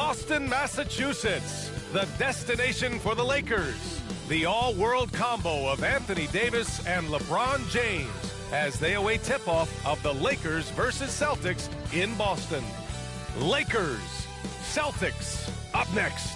Boston, Massachusetts, the destination for the Lakers. The all-world combo of Anthony Davis and LeBron James as they await tip-off of the Lakers versus Celtics in Boston. Lakers, Celtics, up next.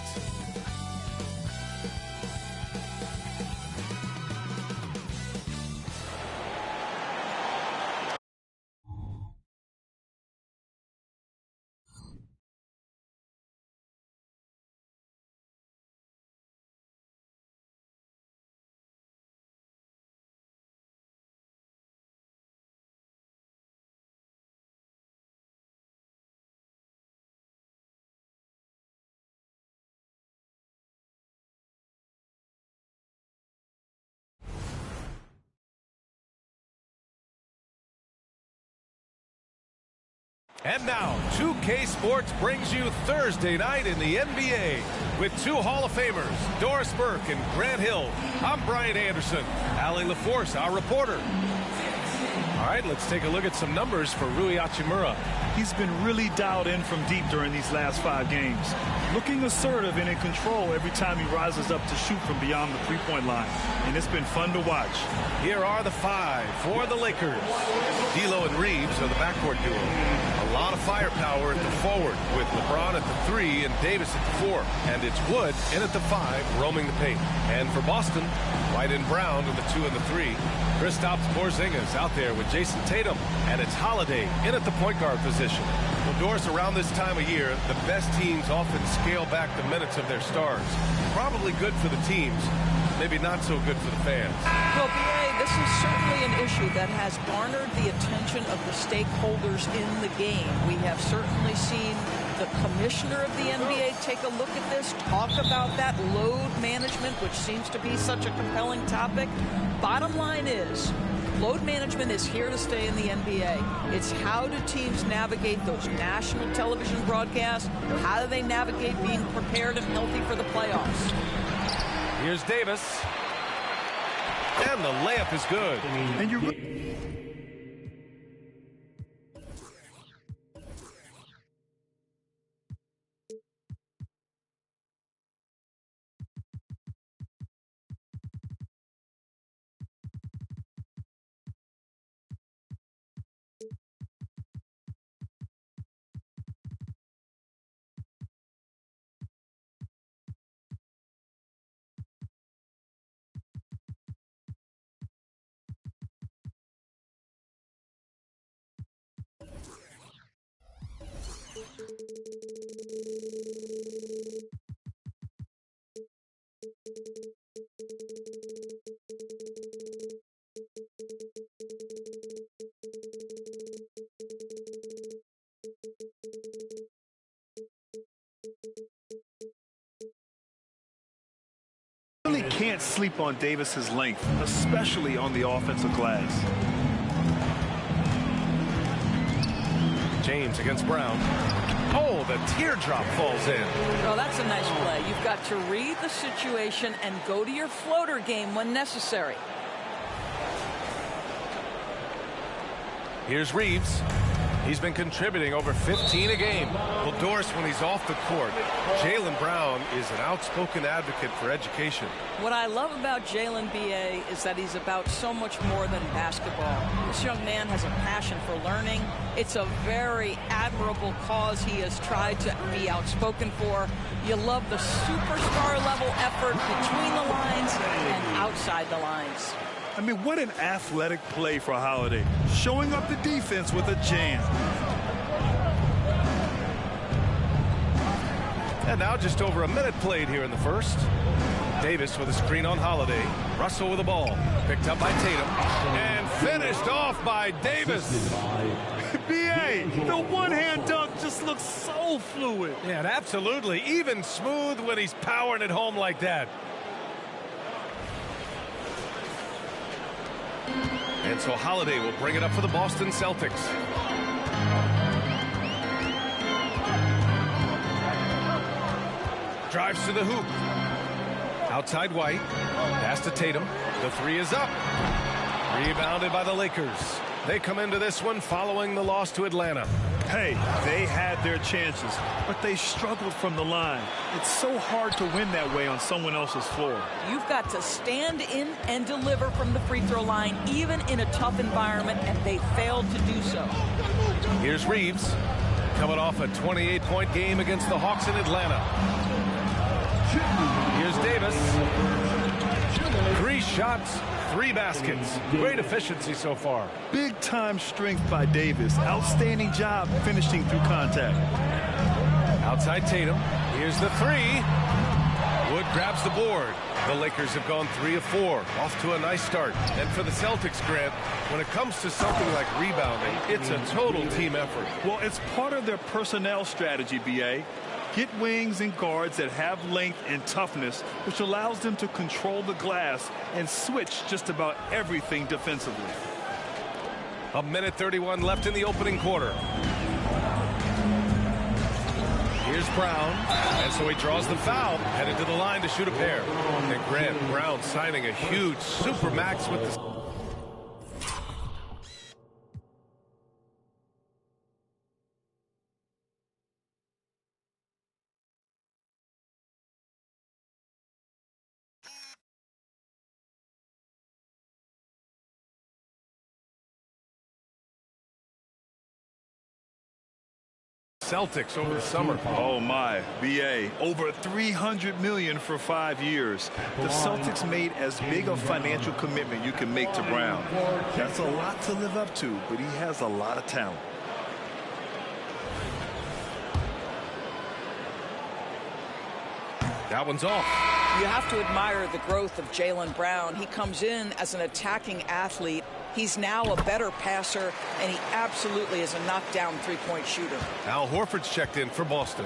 And now, 2K Sports brings you Thursday night in the NBA with two Hall of Famers, Doris Burke and Grant Hill. I'm Brian Anderson. Allie LaForce, our reporter. All right, let's take a look at some numbers for Rui Hachimura. He's been really dialed in from deep during these last 5 games. Looking assertive and in control every time he rises up to shoot from beyond the three-point line. And it's been fun to watch. Here are the 5 for the Lakers. D'Lo and Reeves are the backcourt duo. A lot of firepower at the forward with LeBron at the 3 and Davis at the 4. And it's Wood in at the 5, roaming the paint. And for Boston, White and Brown in the 2 and the 3. Kristaps Porzingis out there with Jason Tatum. And it's Holiday in at the point guard position. Well, Doris, around this time of year, the best teams often scale back the minutes of their stars. Probably good for the teams, maybe not so good for the fans. Well, BA, this is certainly an issue that has garnered the attention of the stakeholders in the game. We have certainly seen the commissioner of the NBA take a look at this, talk about that load management, which seems to be such a compelling topic. Bottom line is, load management is here to stay in the NBA. It's how do teams navigate those national television broadcasts? How do they navigate being prepared and healthy for the playoffs? Here's Davis. And the layup is good. And you really can't sleep on Davis's length, especially on the offensive glass. James against Brown. Oh, the teardrop falls in. Well, that's a nice play. You've got to read the situation and go to your floater game when necessary. Here's Reeves. He's been contributing over 15 a game. Well, Doris, when he's off the court, Jaylen Brown is an outspoken advocate for education. What I love about Jaylen, B.A., is that he's about so much more than basketball. This young man has a passion for learning. It's a very admirable cause he has tried to be outspoken for. You love the superstar level effort between the lines and outside the lines. I mean, what an athletic play for Holiday, showing up the defense with a jam. And now just over a minute played here in the first. Davis with a screen on Holiday. Russell with the ball. Picked up by Tatum. And finished off by Davis. B.A., the one-hand dunk just looks so fluid. Yeah, and absolutely. Even smooth when he's powering it home like that. And so Holiday will bring it up for the Boston Celtics. Drives to the hoop. Outside White. Pass to Tatum. The 3 is up. Rebounded by the Lakers. They come into this one following the loss to Atlanta. Hey, they had their chances, but they struggled from the line. It's so hard to win that way on someone else's floor. You've got to stand in and deliver from the free throw line, even in a tough environment, and they failed to do so. Here's Reeves, coming off a 28-point game against the Hawks in Atlanta. Here's Davis. 3 shots, 3 baskets. Great efficiency so far. Big-time strength by Davis. Outstanding job finishing through contact. Outside Tatum. Here's the 3. Wood grabs the board. The Lakers have gone 3 of 4. Off to a nice start. And for the Celtics, Grant, when it comes to something like rebounding, it's a total team effort. Well, it's part of their personnel strategy, B.A. Get wings and guards that have length and toughness, which allows them to control the glass and switch just about everything defensively. 1:31 left in the opening quarter. Here's Brown, and so he draws the foul, headed to the line to shoot a pair. And Grant, Brown signing a huge supermax with the... Celtics over the summer. Oh my, BA, over $300 million for 5 years. The Celtics made as big a financial commitment you can make to Brown. That's a lot to live up to, but he has a lot of talent. That one's off. You have to admire the growth of Jaylen Brown. He comes in as an attacking athlete. He's now a better passer, and he absolutely is a knockdown three-point shooter. Al Horford's checked in for Boston.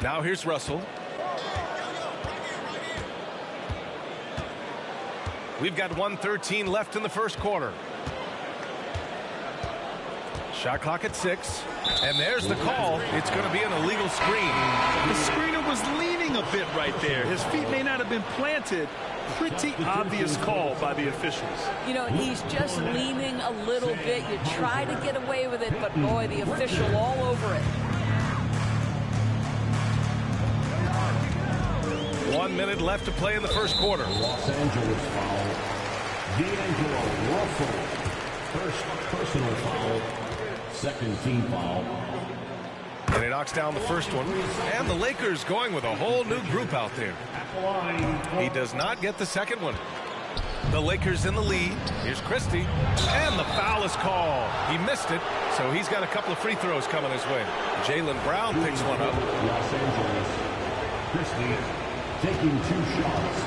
Now here's Russell. We've got 1:13 left in the first quarter. Shot clock at 6. And there's the call. It's going to be an illegal screen. The screener was leaning a bit right there. His feet may not have been planted. Pretty obvious call by the officials. You know, he's just leaning a little bit. You try to get away with it, but boy, the official all over it. 1 minute left to play in the first quarter. Los Angeles foul. D'Angelo Russell. First personal foul. Second team foul. And he knocks down the first one. And the Lakers going with a whole new group out there. He does not get the second one. The Lakers in the lead. Here's Christie. And the foul is called. He missed it, so he's got a couple of free throws coming his way. Jaylen Brown picks one up. Los Angeles. Christie taking 2 shots.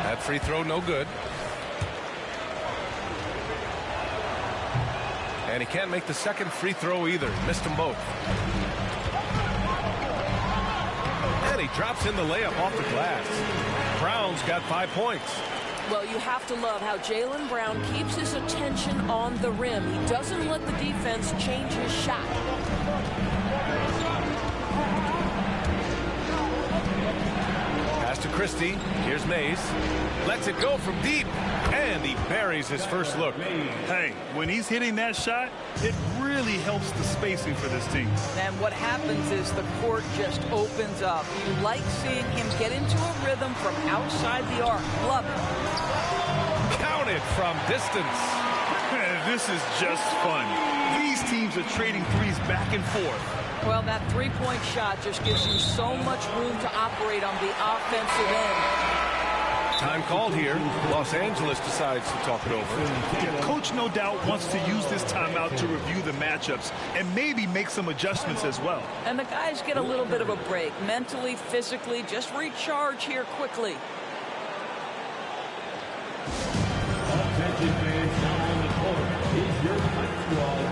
That free throw no good. And he can't make the second free throw either. Missed them both. And he drops in the layup off the glass. Brown's got 5 points. Well, you have to love how Jaylen Brown keeps his attention on the rim. He doesn't let the defense change his shot. Pass to Christie. Here's Mays. Lets it go from deep. And he buries his first look. Hey, when he's hitting that shot, it really helps the spacing for this team. And what happens is the court just opens up. You like seeing him get into a rhythm from outside the arc. Love it. Counted from distance. This is just fun. These teams are trading threes back and forth. Well, that three-point shot just gives you so much room to operate on the offensive end. Time called here. Los Angeles decides to talk it over. Yeah, Coach no doubt wants to use this timeout to review the matchups and maybe make some adjustments as well. And the guys get a little bit of a break. Mentally, physically, just recharge here quickly. Attention fans now on the court. Is your fight squad.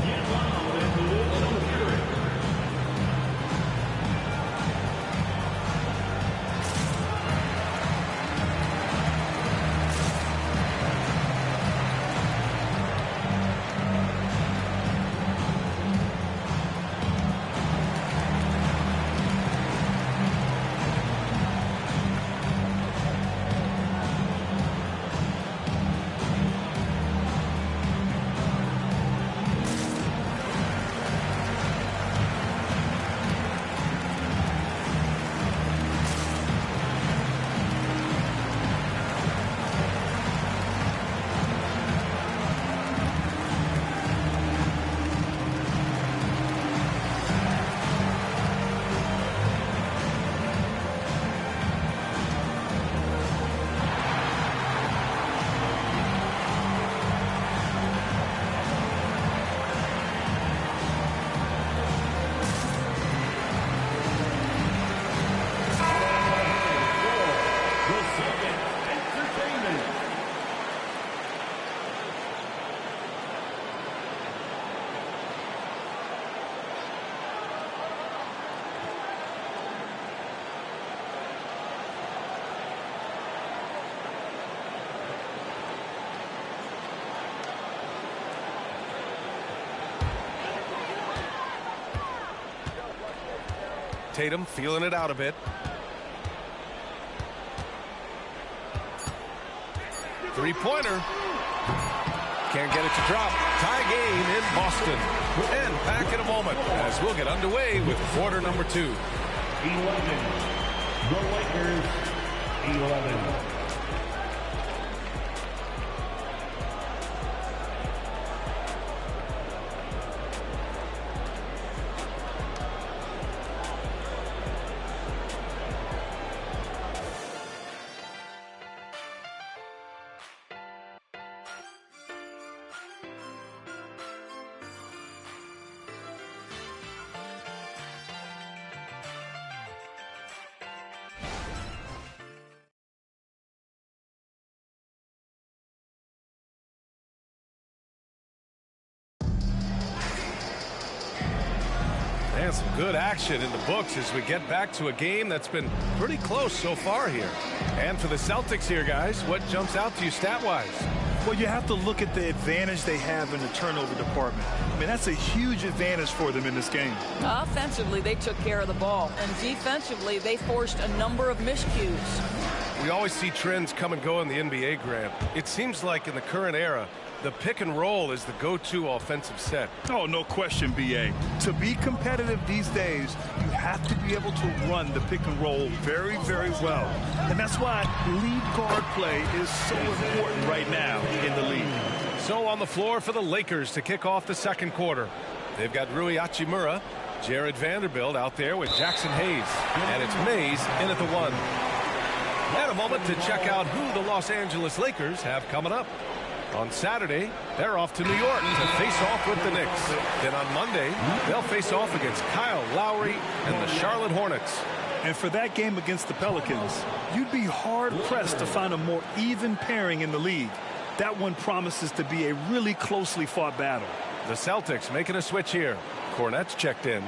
Get loud and live in the spirit. Tatum feeling it out a bit. Three-pointer. Can't get it to drop. Tie game in Boston. And back in a moment as we'll get underway with quarter number 2. 11. The Lakers, 11. And some good action in the books as we get back to a game that's been pretty close so far here. And for the Celtics here, guys, what jumps out to you stat-wise? Well, you have to look at the advantage they have in the turnover department. I mean, that's a huge advantage for them in this game. Offensively, they took care of the ball. And defensively, they forced a number of miscues. We always see trends come and go in the NBA, Grant. It seems like in the current era, the pick and roll is the go-to offensive set. Oh, no question, B.A. To be competitive these days, you have to be able to run the pick and roll very, very well. And that's why lead guard play is so important right now in the league. So on the floor for the Lakers to kick off the second quarter. They've got Rui Hachimura, Jared Vanderbilt out there with Jackson Hayes. And it's Mays in at the 1. And a moment to check out who the Los Angeles Lakers have coming up. On Saturday, they're off to New York to face off with the Knicks. Then on Monday, they'll face off against Kyle Lowry and the Charlotte Hornets. And for that game against the Pelicans, you'd be hard-pressed to find a more even pairing in the league. That one promises to be a really closely fought battle. The Celtics making a switch here. Cornette's checked in.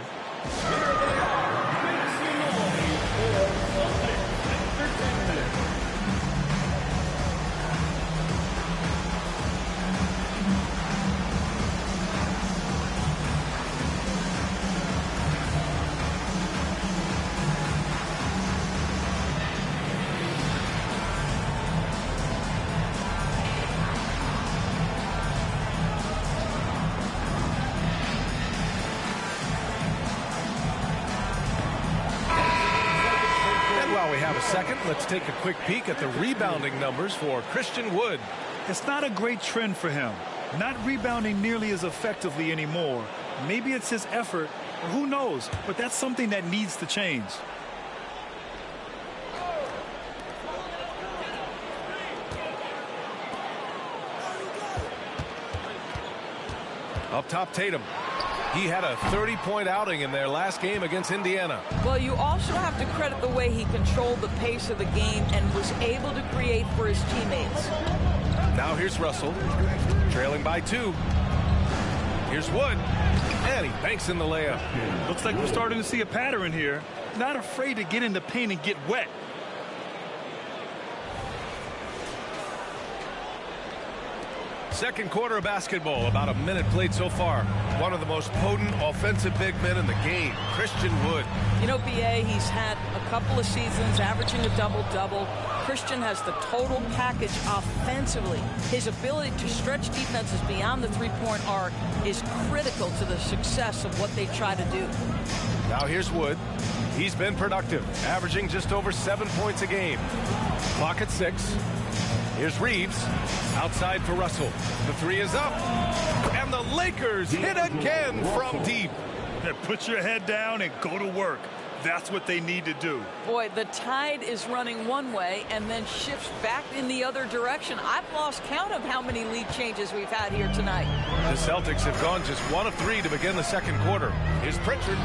Second, let's take a quick peek at the rebounding numbers for Christian Wood. It's not a great trend for him. Not rebounding nearly as effectively anymore. Maybe it's his effort, or who knows, but that's something that needs to change. Up top, Tatum. He had a 30-point outing in their last game against Indiana. Well, you also have to credit the way he controlled the pace of the game and was able to create for his teammates. Now here's Russell, trailing by 2. Here's Wood, and he banks in the layup. Looks like we're starting to see a pattern here. Not afraid to get in the paint and get wet. Second quarter of basketball, about a minute played so far. One of the most potent offensive big men in the game, Christian Wood. You know, B.A., he's had a couple of seasons averaging a double-double. Christian has the total package offensively. His ability to stretch defenses beyond the three-point arc is critical to the success of what they try to do. Now here's Wood. He's been productive, averaging just over 7 points a game. Clock at 6. Here's Reeves, outside for Russell. The 3 is up, and the Lakers hit again from deep. Put your head down and go to work. That's what they need to do. Boy, the tide is running one way and then shifts back in the other direction. I've lost count of how many lead changes we've had here tonight. The Celtics have gone just 1 of 3 to begin the second quarter. Here's Pritchard.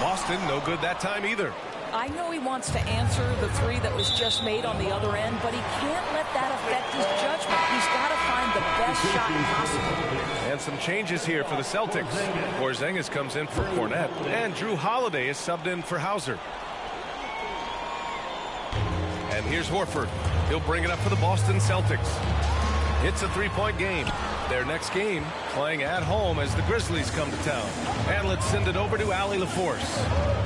Boston, no good that time either. I know he wants to answer the 3 that was just made on the other end, but he can't let that affect his judgment. He's got to find the best shot possible. And some changes here for the Celtics. Porzingis comes in for Cornette, and Drew Holiday is subbed in for Hauser. And here's Horford. He'll bring it up for the Boston Celtics. It's a 3-point game. Their next game playing at home as the Grizzlies come to town. And let's send it over to Allie LaForce.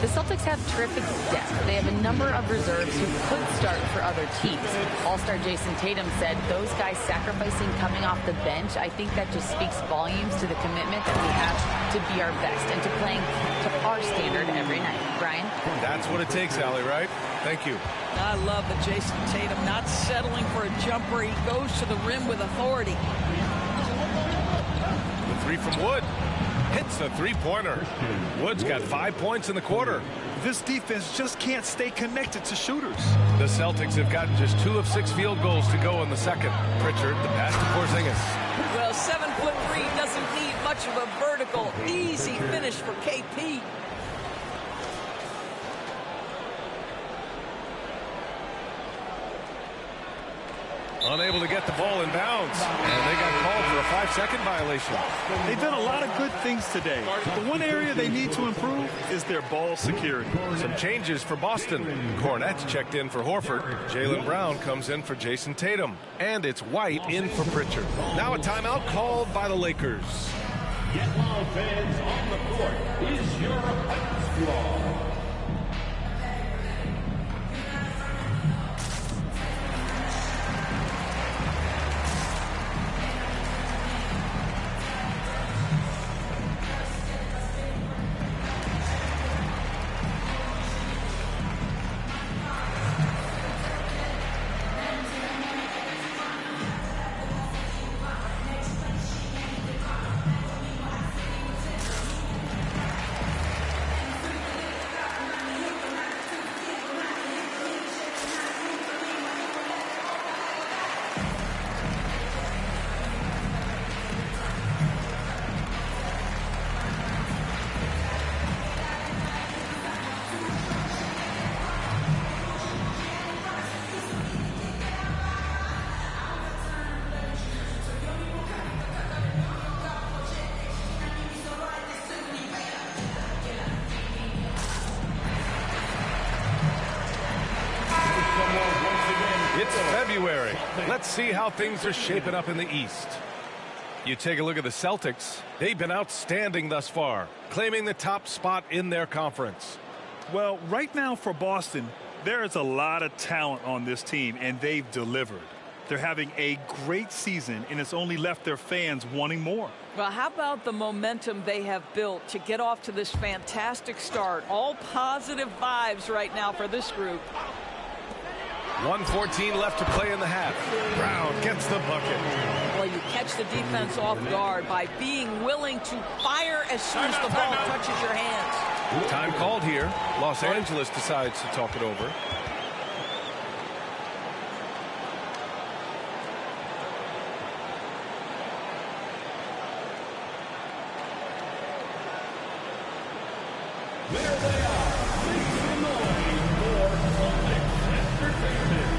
The Celtics have terrific depth. They have a number of reserves who could start for other teams. All-star Jason Tatum said those guys sacrificing coming off the bench, I think that just speaks volumes to the commitment that we have to be our best and to playing to our standard every night. Brian? That's what it takes, Allie, right? Thank you. I love that Jason Tatum not settling for a jumper. He goes to the rim with authority. The three from Wood. Hits a three-pointer. Wood's got 5 points in the quarter. This defense just can't stay connected to shooters. The Celtics have gotten just 2 of 6 field goals to go in the second. Pritchard, the pass to Porzingis. Well, 7'3" doesn't need much of a vertical. Easy finish for KP. Unable to get the ball in bounds. And they got called for a 5-second violation. They've done a lot of good things today. The one area they need to improve is their ball security. Some changes for Boston. Cornette's checked in for Horford. Jaylen Brown comes in for Jason Tatum. And it's White in for Pritchard. Now a timeout called by the Lakers. Get loud, fans. On the court is your Ice Squad. It's February. Let's see how things are shaping up in the East. You take a look at the Celtics. They've been outstanding thus far, claiming the top spot in their conference. Well, right now for Boston, there is a lot of talent on this team, and they've delivered. They're having a great season, and it's only left their fans wanting more. Well, how about the momentum they have built to get off to this fantastic start? All positive vibes right now for this group. 1:14 left to play in the half. Brown gets the bucket. Well, you catch the defense off guard by being willing to fire as soon as the ball touches your hands. Time called here. Los Angeles decides to talk it over. There they are. Make some noise for Celtics Entertainment.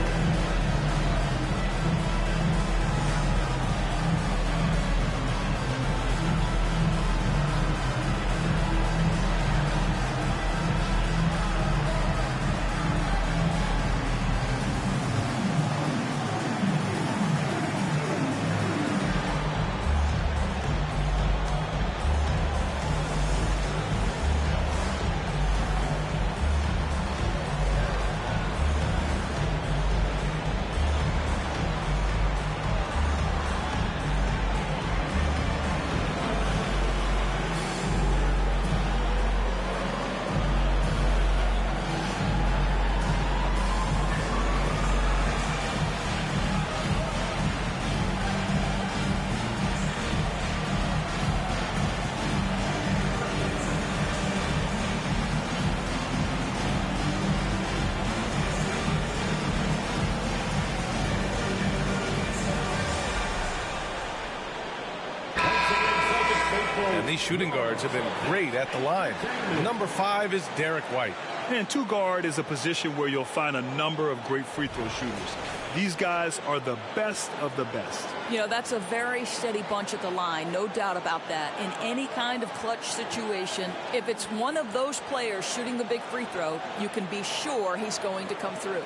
And these shooting guards have been great at the line. Number 5 is Derek White. And two guard is a position where you'll find a number of great free throw shooters. These guys are the best of the best. You know, that's a very steady bunch at the line, no doubt about that. In any kind of clutch situation, if it's one of those players shooting the big free throw, you can be sure he's going to come through.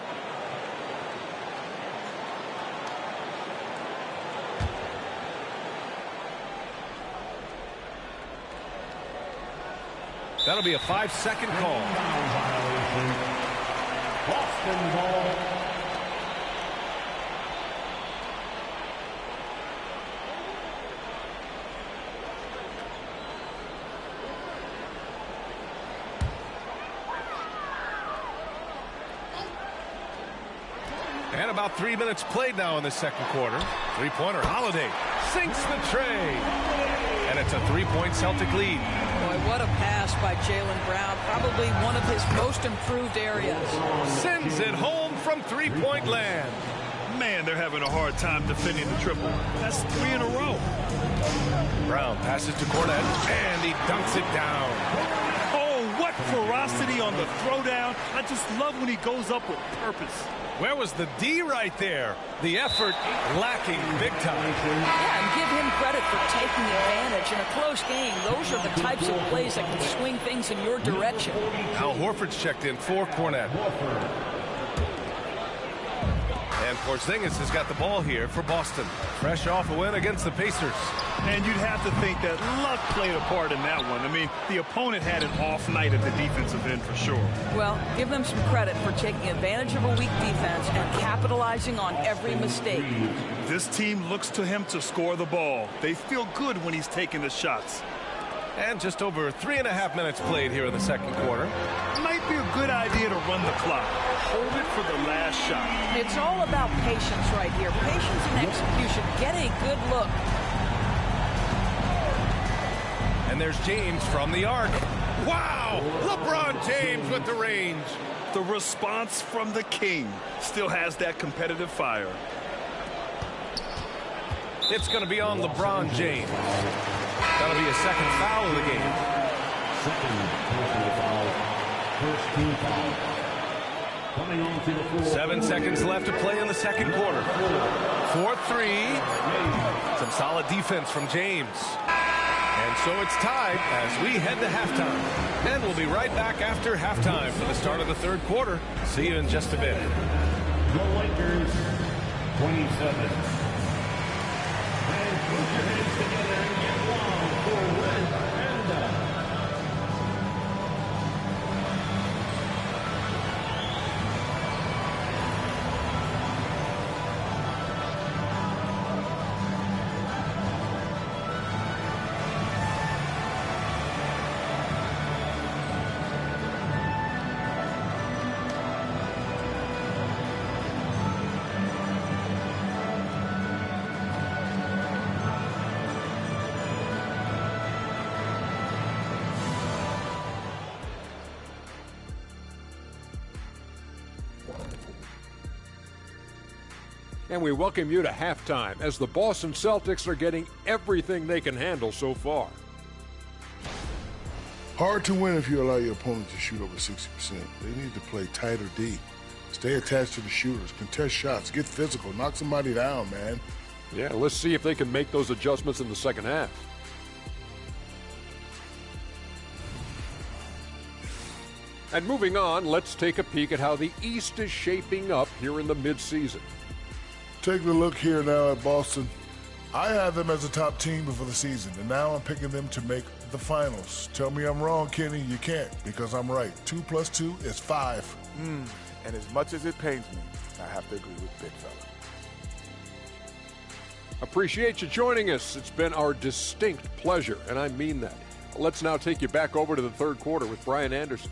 That'll be a 5-second call. Boston ball. And about 3 minutes played now in the second quarter. Three-pointer, Holiday sinks the tray. And it's a 3-point Celtic lead. Boy, what a pass by Jaylen Brown. Probably one of his most improved areas. Sends it home from three-point land. Man, they're having a hard time defending the triple. That's 3 in a row. Brown passes to Cornette, and he dunks it down. Oh, what ferocity on the throwdown. I just love when he goes up with purpose. Where was the D right there? The effort lacking big time. Yeah, and give him credit for taking advantage. In a close game, those are the types of plays that can swing things in your direction. Al Horford's checked in for Cornette. And Porzingis has got the ball here for Boston. Fresh off a win against the Pacers. And you'd have to think that luck played a part in that one. I mean, the opponent had an off night at the defensive end for sure. Well, give them some credit for taking advantage of a weak defense and capitalizing on every mistake. This team looks to him to score the ball. They feel good when he's taking the shots. And just over 3.5 minutes played here in the second quarter. Might be a good idea to run the clock. Hold it for the last shot. It's all about patience right here. Patience and execution. Get a good look. And there's James from the arc. Wow! LeBron James with the range. The response from the king still has that competitive fire. It's going to be on LeBron James. That'll be a second foul of the game. Second personal foul. First team foul. Coming on to the floor. 7 seconds left to play in the second quarter. 4-3. Some solid defense from James. And so it's tied as we head to halftime. And we'll be right back after halftime for the start of the third quarter. See you in just a bit. The Lakers, 27. And put your hands together and get wild for Red Panda. And we welcome you to halftime as the Boston Celtics are getting everything they can handle so far. Hard to win if you allow your opponent to shoot over 60%. They need to play tighter D. Stay attached to the shooters, contest shots, get physical, knock somebody down, man. Yeah, let's see if they can make those adjustments in the second half. And moving on, let's take a peek at how the East is shaping up here in the midseason. Taking a look here now at Boston. I had them as a top team before the season, and now I'm picking them to make the finals. Tell me I'm wrong, Kenny. You can't, because I'm right. 2 + 2 is 5. And as much as it pains me, I have to agree with Big Fella. Appreciate you joining us. It's been our distinct pleasure, and I mean that. Let's now take you back over to the third quarter with Brian Anderson.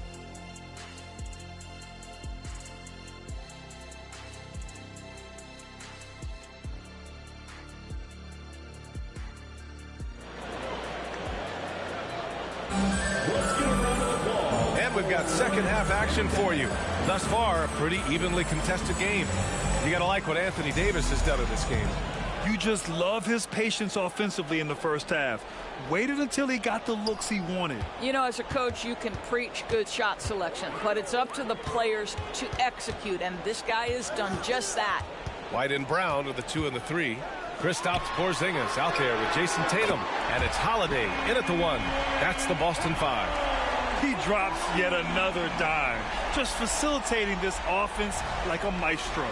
We've got second half action for you. Thus far, a pretty evenly contested game. You got to like what Anthony Davis has done in this game. You just love his patience offensively in the first half. Waited until he got the looks he wanted. You know, as a coach, you can preach good shot selection, but it's up to the players to execute, and this guy has done just that. White and Brown with the 2 and the 3. Kristaps Porzingis out there with Jason Tatum, and it's Holiday in at the 1. That's the Boston 5. He drops yet another dime, just facilitating this offense like a maestro.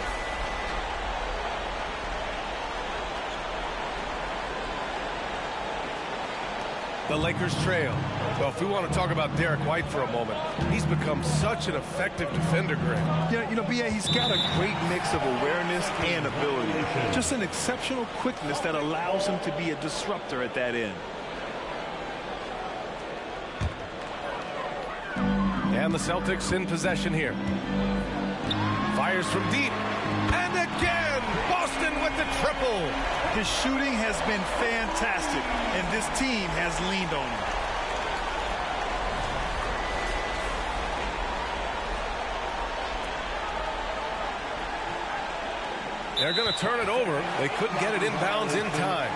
The Lakers trail. Well, if we want to talk about Derek White for a moment, he's become such an effective defender, Greg. Yeah, B.A., he's got a great mix of awareness and ability. Just an exceptional quickness that allows him to be a disruptor at that end. And the Celtics in possession here. Fires from deep. And again, Boston with the triple. His shooting has been fantastic, and this team has leaned on him. They're going to turn it over. They couldn't get it inbounds in time.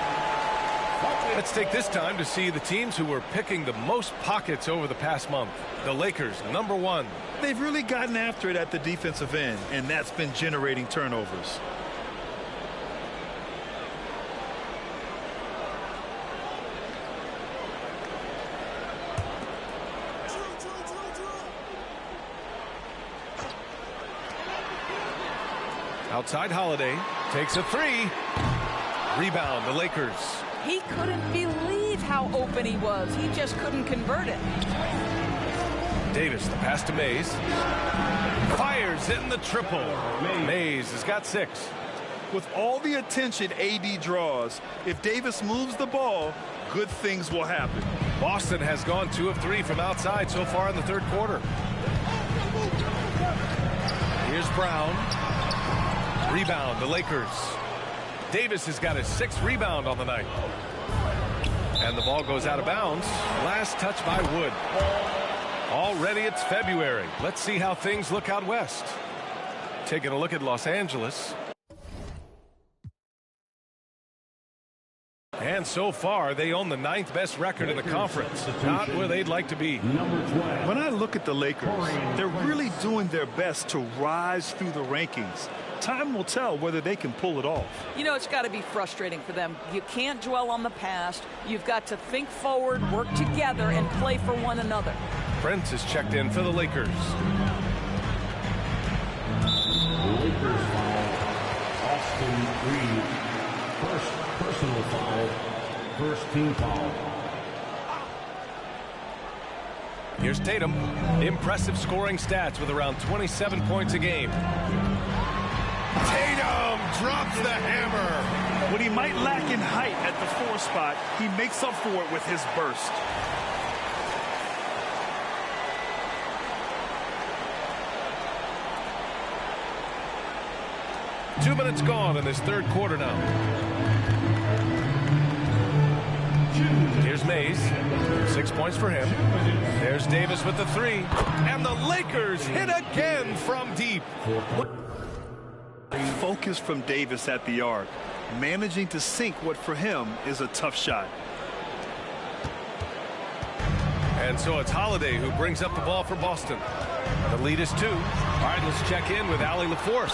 Let's take this time to see the teams who were picking the most pockets over the past month. The Lakers, number 1. They've really gotten after it at the defensive end, and that's been generating turnovers. Outside Holiday takes a 3. Rebound, the Lakers. He couldn't believe how open he was. He just couldn't convert it. Davis, the pass to Mays. Fires in the triple. Mays has got 6. With all the attention AD draws, if Davis moves the ball, good things will happen. Boston has gone 2 of 3 from outside so far in the third quarter. Here's Brown. Rebound, the Lakers. Davis has got his 6th rebound on the night. And the ball goes out of bounds. Last touch by Wood. Already it's February. Let's see how things look out west. Taking a look at Los Angeles. And so far, they own the 9th best record in the conference. Not where they'd like to be. When I look at the Lakers, they're really doing their best to rise through the rankings. Time will tell whether they can pull it off. It's got to be frustrating for them. You can't dwell on the past. You've got to think forward, work together, and play for one another. Prince is checked in for the Lakers. Lakers foul. Austin Reeves. First personal foul. First team foul. Here's Tatum. Impressive scoring stats with around 27 points a game. Tatum drops the hammer. What he might lack in height at the 4 spot, he makes up for it with his burst. Two minutes gone in this third quarter now. Here's Mays. 6 points for him. There's Davis with the 3. And the Lakers hit again from deep. Focus from Davis at the arc, managing to sink what for him is a tough shot. And so it's Holiday who brings up the ball for Boston. The lead is 2. All right, let's check in with Allie LaForce.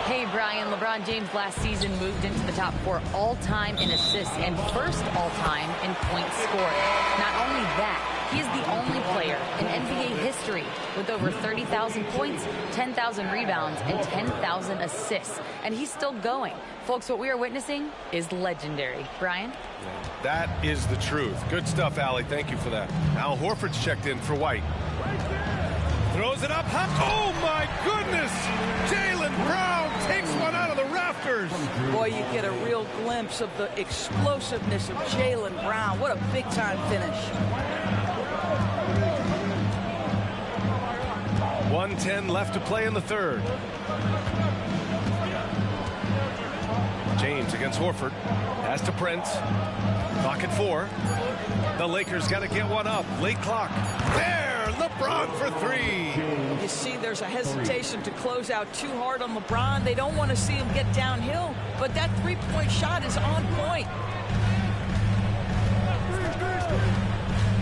Hey, Brian. LeBron James last season moved into the top 4 all-time in assists and first all-time in points scored. Not only that, he is the only player in NBA history with over 30,000 points, 10,000 rebounds, and 10,000 assists. And he's still going. Folks, what we are witnessing is legendary. Brian? That is the truth. Good stuff, Allie. Thank you for that. Al Horford's checked in for White. Throws it up. Oh, my goodness! Jaylen Brown takes one out of the rafters. Boy, you get a real glimpse of the explosiveness of Jaylen Brown. What a big-time finish. 1:10 left to play in the third. James against Horford. Pass to Prince. Clock at 4. The Lakers got to get one up. Late clock. There! LeBron for 3. You see, there's a hesitation to close out too hard on LeBron. They don't want to see him get downhill, but that three-point shot is on point.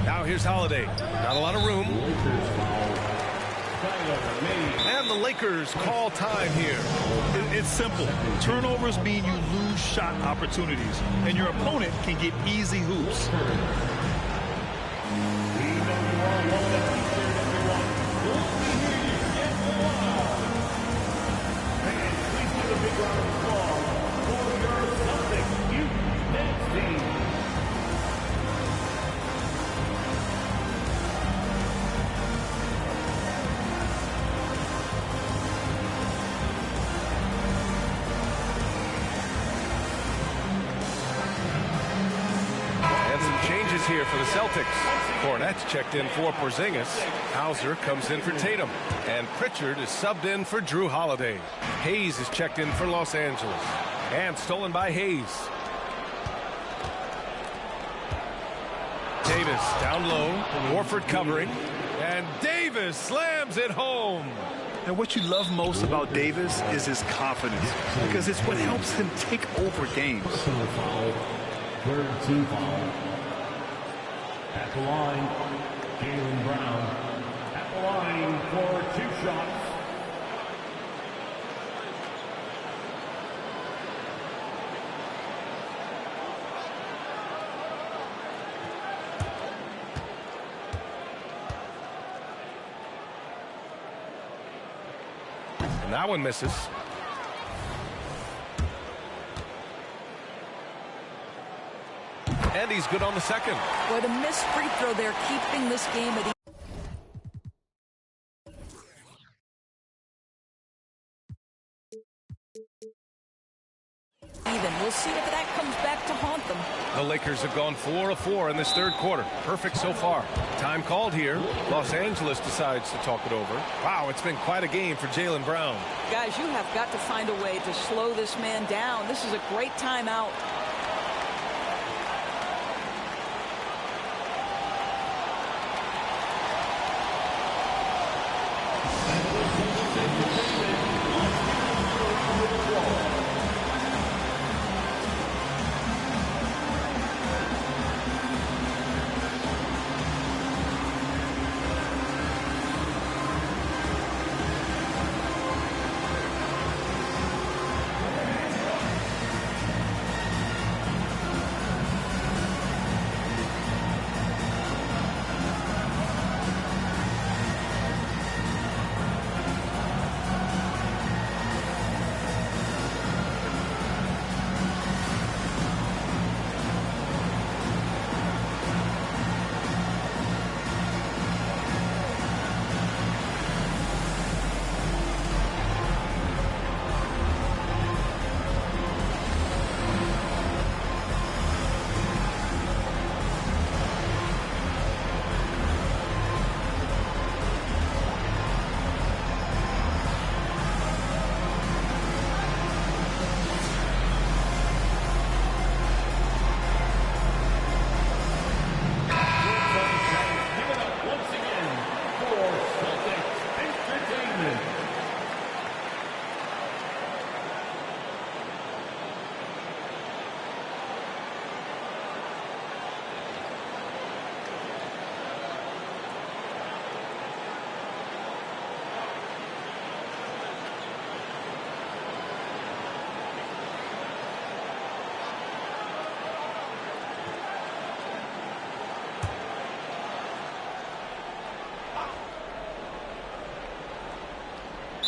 Now here's Holiday. Not a lot of room. And the Lakers call time here. It's simple. Turnovers mean you lose shot opportunities, and your opponent can get easy hoops. the Celtics. Cornette's checked in for Porzingis. Hauser comes in for Tatum. And Pritchard is subbed in for Drew Holiday. Hayes is checked in for Los Angeles. And stolen by Hayes. Davis down low. Horford covering. And Davis slams it home. And what you love most about Davis is his confidence, because it's what helps him take over games. Personal foul. Third team foul. At the line, Jaylen Brown. At the line for 2 shots. And that one misses. And he's good on the second. Boy, the missed free throw there, keeping this game at even. We'll see if that comes back to haunt them. The Lakers have gone 4 of 4 in this third quarter. Perfect so far. Time called here. Los Angeles decides to talk it over. Wow, it's been quite a game for Jaylen Brown. Guys, you have got to find a way to slow this man down. This is a great timeout.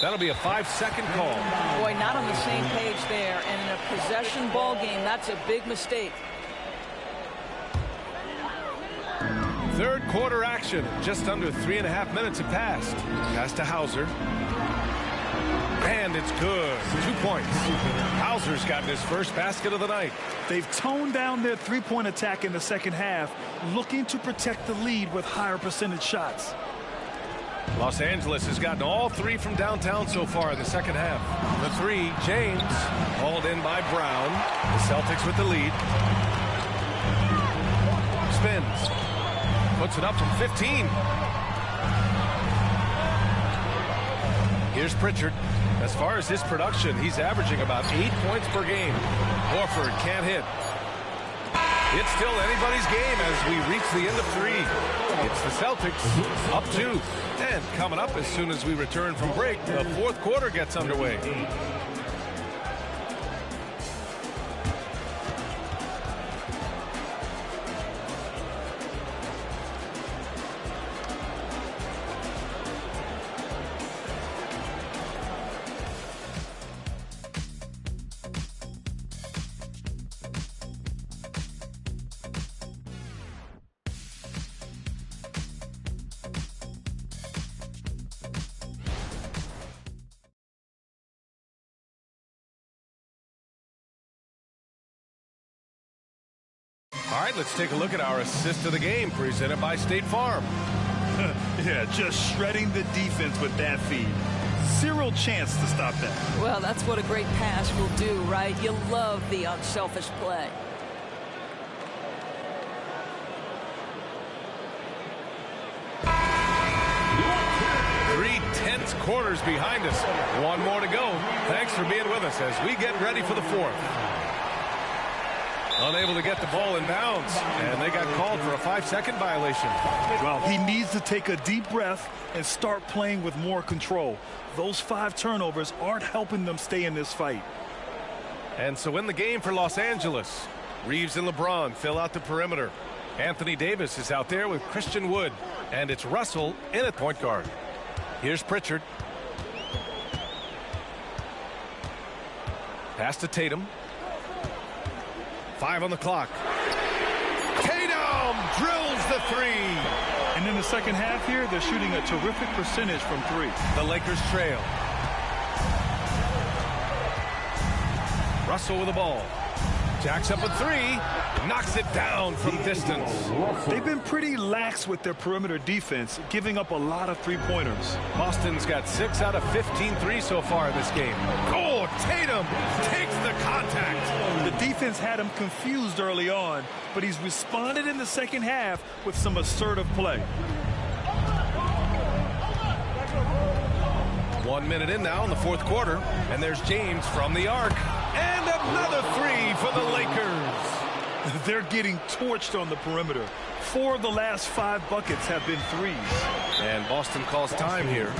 That'll be a 5-second call. Boy, not on the same page there. And in a possession ball game, that's a big mistake. Third quarter action. Just under 3.5 minutes have passed. Pass to Hauser. And it's good. 2 points. Hauser's gotten his first basket of the night. They've toned down their three-point attack in the second half, looking to protect the lead with higher percentage shots. Los Angeles has gotten all 3 from downtown so far in the second half. The 3, James, hauled in by Brown. The Celtics with the lead. Spins. Puts it up from 15. Here's Pritchard. As far as his production, he's averaging about 8 points per game. Horford can't hit. It's still anybody's game as we reach the end of 3. It's the Celtics up 2. And coming up as soon as we return from break, the fourth quarter gets underway. All right, let's take a look at our assist of the game presented by State Farm. Yeah, just shredding the defense with that feed. Zero chance to stop that. Well, that's what a great pass will do, right? You love the unselfish play. Three-tenths quarters behind us. One more to go. Thanks for being with us as we get ready for the fourth. Unable to get the ball in bounds, and they got called for a 5-second violation. Well, he needs to take a deep breath and start playing with more control. Those 5 turnovers aren't helping them stay in this fight. And so in the game for Los Angeles, Reeves and LeBron fill out the perimeter. Anthony Davis is out there with Christian Wood, and it's Russell in at point guard. Here's Pritchard. Pass to Tatum. 5 on the clock. Tatum drills the 3. And in the second half here, they're shooting a terrific percentage from 3. The Lakers trail. Russell with the ball. Jacks up a 3. Knocks it down from distance. They've been pretty lax with their perimeter defense, giving up a lot of 3-pointers. Boston's got 6 out of 15 threes so far in this game. Oh, Tatum takes the contact. The defense had him confused early on, but he's responded in the second half with some assertive play. 1 minute in now in the fourth quarter, and there's James from the arc. And another 3 for the Lakers. They're getting torched on the perimeter. 4 of the last 5 buckets have been 3s. And Boston calls time here.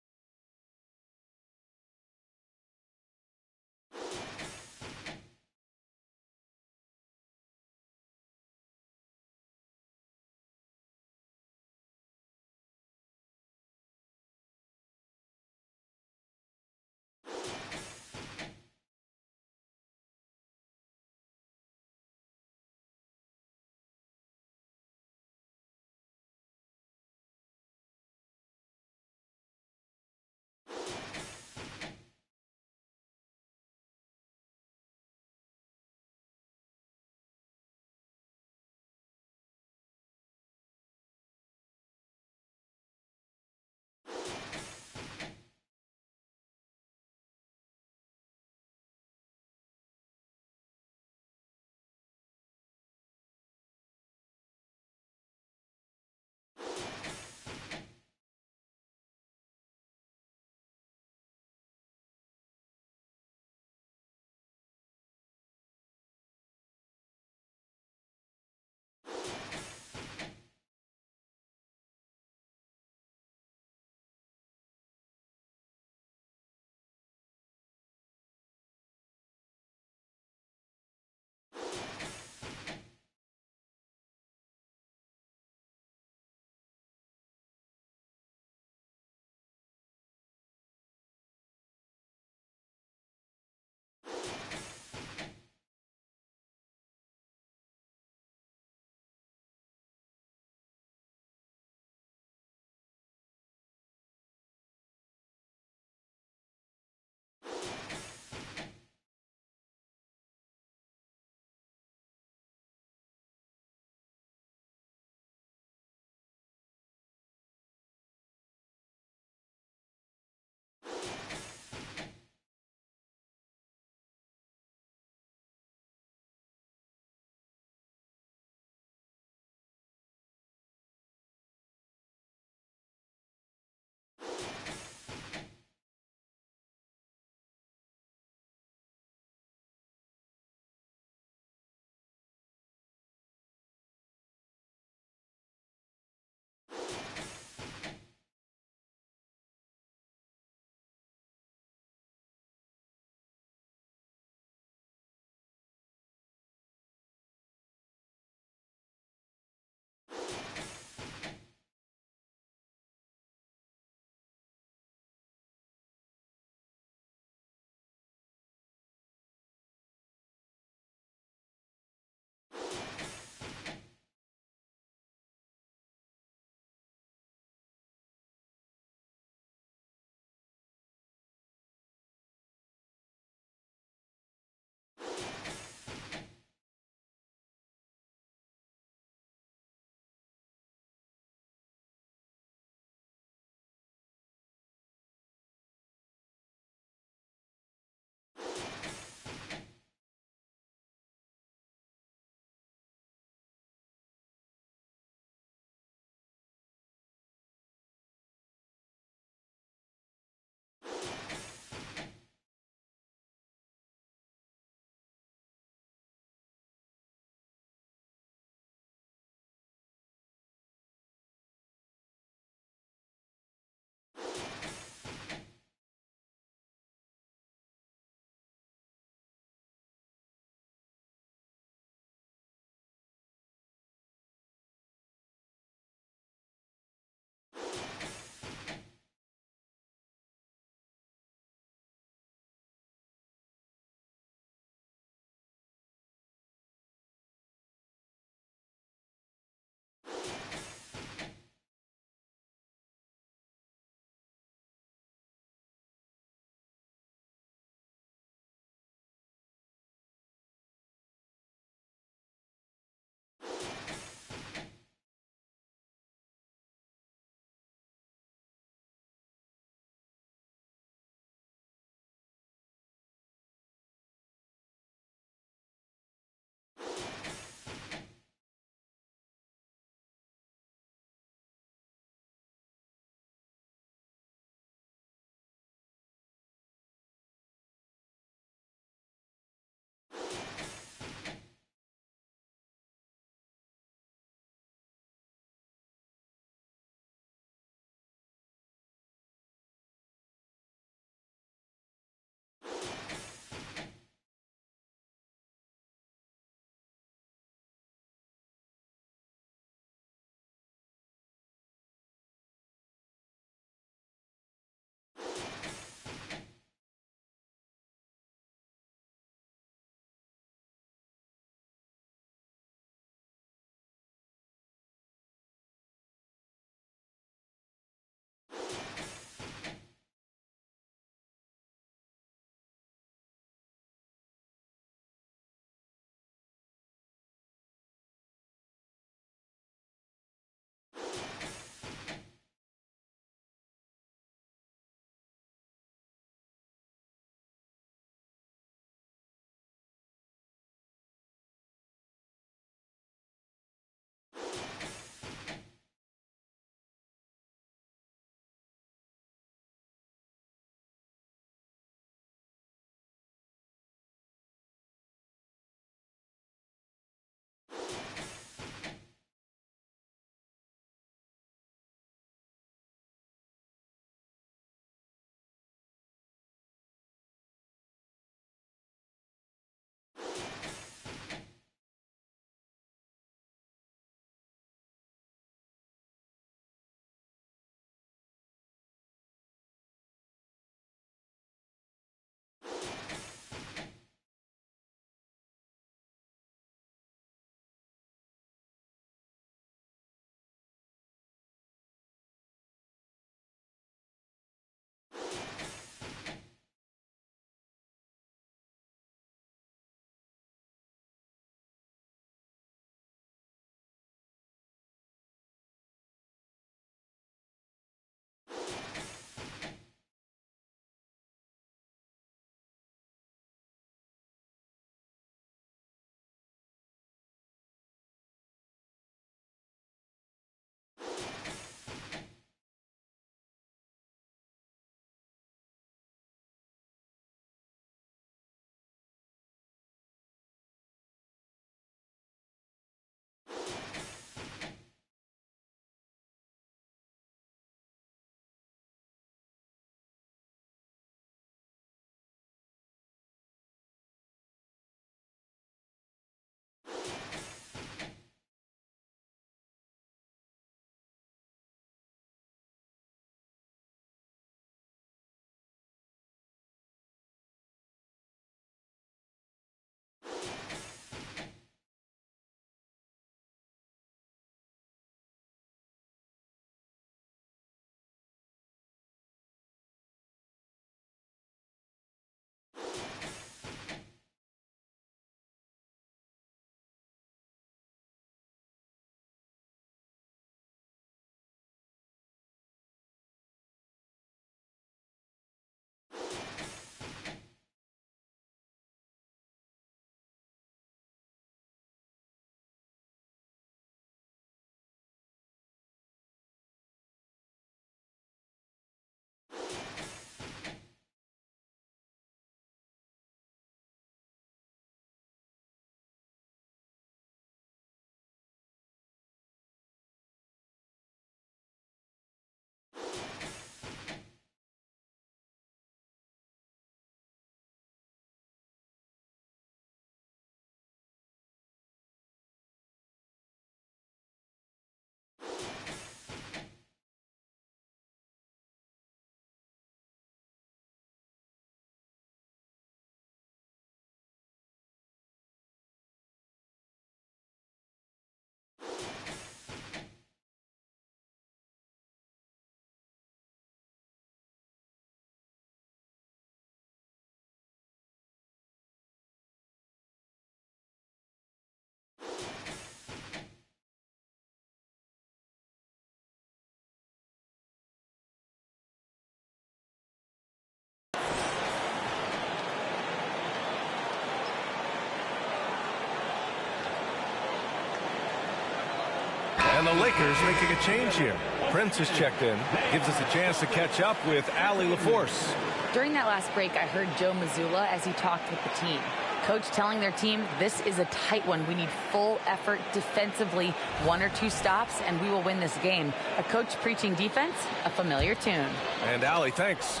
And the Lakers making a change here. Prince is checked in. Gives us a chance to catch up with Allie LaForce. During that last break, I heard Joe Mazzulla as he talked with the team. Coach telling their team, this is a tight one. We need full effort defensively, 1 or 2 stops, and we will win this game. A coach preaching defense, a familiar tune. And Allie, thanks.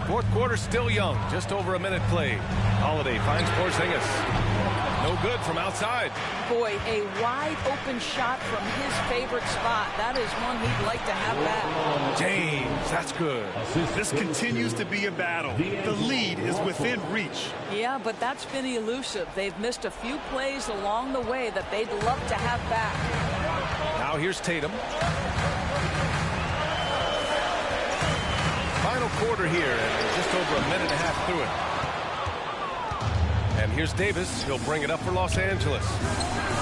Fourth quarter still young, just over a minute played. Holiday finds Porzingis. No good from outside. Boy, a wide open shot from his favorite spot. That is one he'd like to have back. James, that's good. This continues to be a battle. The lead is within reach. Yeah, but that's been elusive. They've missed a few plays along the way that they'd love to have back. Now here's Tatum. Final quarter here, and just over a minute and a half through it. And here's Davis. He'll bring it up for Los Angeles.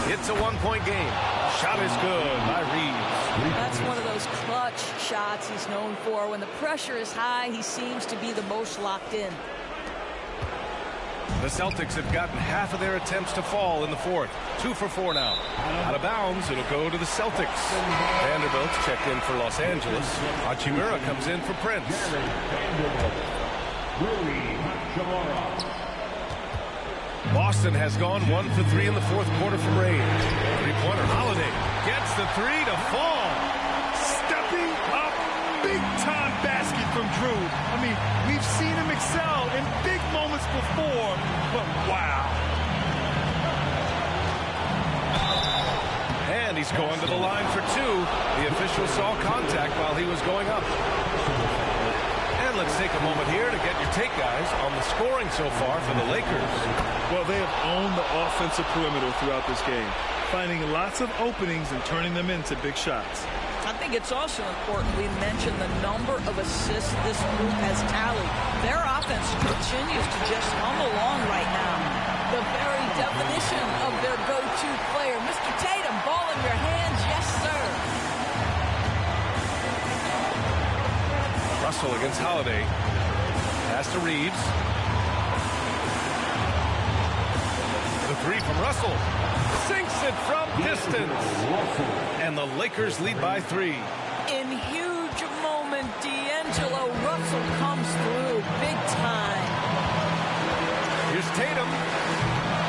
It's a one-point game. Shot is good by Reeves. That's one of those clutch shots he's known for. When the pressure is high, he seems to be the most locked in. The Celtics have gotten half of their attempts to fall in the fourth. 2 for 4 now. Out of bounds, it'll go to the Celtics. Vanderbilt's checked in for Los Angeles. Hachimura comes in for Prince. Boston has gone 1 for 3 in the fourth quarter from range. Three-pointer. Holiday gets the 3 to fall. Stepping up, big-time basket from Drew. I mean, we've seen him excel in big moments before, but wow. And he's going to the line for 2. The official saw contact while he was going up. And let's take a moment here to get your take, guys, on the scoring so far for the Lakers. Well, they have owned the offensive perimeter throughout this game, finding lots of openings and turning them into big shots. I think it's also important we mention the number of assists this group has tallied. Their offense continues to just hum along right now. The very definition of their go-to player. Mr. Tatum, ball in your hands, yes, sir. Russell against Holiday. Pass to Reeves. The 3 from Russell. Sinks it from distance. And the Lakers lead by 3. In huge moment, D'Angelo Russell comes through big time. Here's Tatum.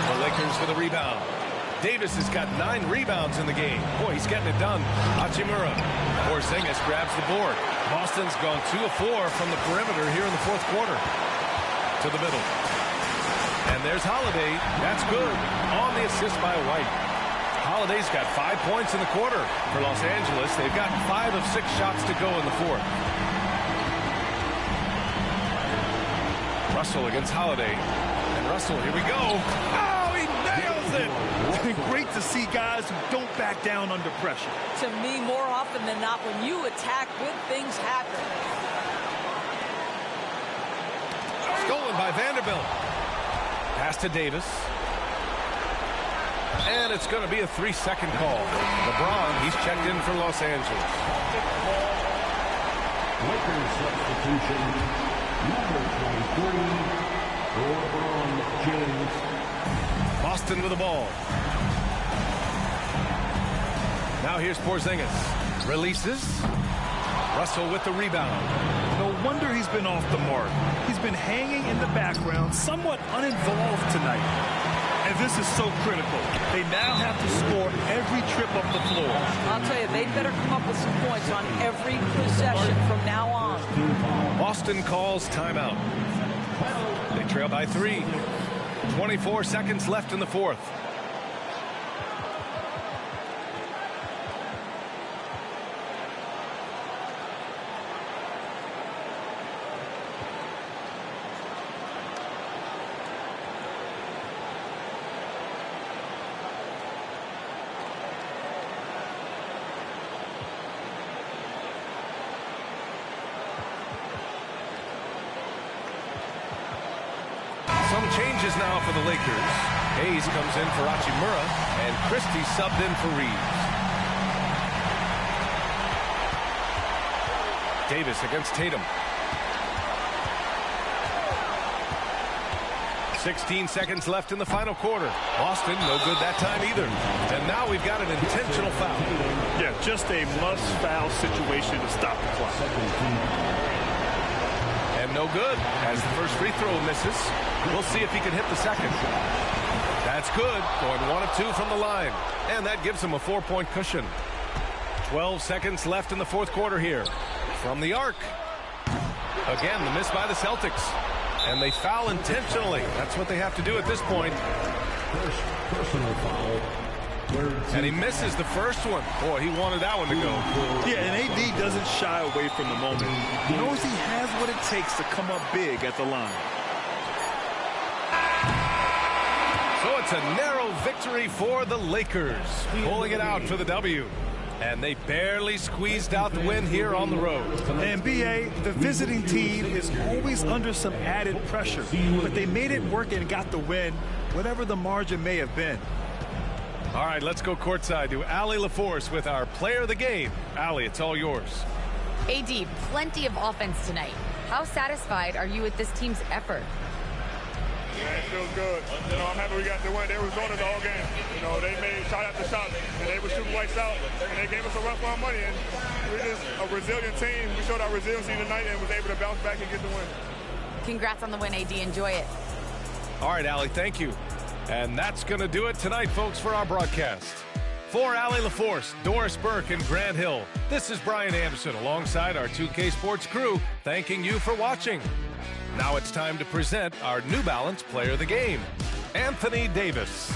The Lakers for the rebound. Davis has got 9 rebounds in the game. Boy, he's getting it done. Hachimura. Porzingis grabs the board. Boston's gone 2 of 4 from the perimeter here in the fourth quarter. To the middle. And there's Holiday. That's good. On the assist by White. Holiday's got 5 points in the quarter for Los Angeles. They've got 5 of 6 shots to go in the fourth. Russell against Holiday. And Russell, here we go. Oh, he nails it. It's been great to see guys who don't back down under pressure. To me, more often than not, when you attack, good things happen. Stolen by Vanderbilt. Pass to Davis. And it's going to be a 3-second call. LeBron, he's checked in for Los Angeles. Lakers substitution, number 23, LeBron James. Boston with the ball. Now here's Porzingis. Releases. Russell with the rebound. No wonder he's been off the mark. He's been hanging in the background, somewhat uninvolved tonight. And this is so critical. They now have to score every trip up the floor. I'll tell you, they better come up with some points on every possession from now on. Boston calls timeout. They trail by 3. 24 seconds left in the fourth. Some changes now for the Lakers. Hayes comes in for Hachimura, and Christie subbed in for Reeves. Davis against Tatum. 16 seconds left in the final quarter. Boston, no good that time either. And now we've got an intentional foul. Yeah, just a must-foul situation to stop the clock. And no good as the first free throw misses. We'll see if he can hit the second. That's good, going 1 of 2 from the line. And that gives him a 4-point cushion. 12 seconds left in the fourth quarter here. From the arc. Again, the miss by the Celtics. And they foul intentionally. That's what they have to do at this point. Personal foul. And he misses the first one. Boy, he wanted that one to go. Yeah, and AD doesn't shy away from the moment. He knows he has what it takes to come up big at the line. So it's a narrow victory for the Lakers, pulling it out for the W. And they barely squeezed out the win here on the road. NBA, the visiting team is always under some added pressure, but they made it work and got the win, whatever the margin may have been. All right, let's go courtside to Allie LaForce with our player of the game. Allie, it's all yours. AD, plenty of offense tonight. How satisfied are you with this team's effort? Yeah, it feels good. You know, I'm happy we got the win. They was on us all game. You know, they made shot after shot, and they were shooting lights out, and they gave us a run for our money. And we're just a resilient team. We showed our resiliency tonight and was able to bounce back and get the win. Congrats on the win, AD. Enjoy it. All right, Allie, thank you. And that's going to do it tonight, folks, for our broadcast. For Allie LaForce, Doris Burke, and Grant Hill, this is Brian Anderson alongside our 2K Sports crew, thanking you for watching. Now it's time to present our New Balance Player of the Game, Anthony Davis.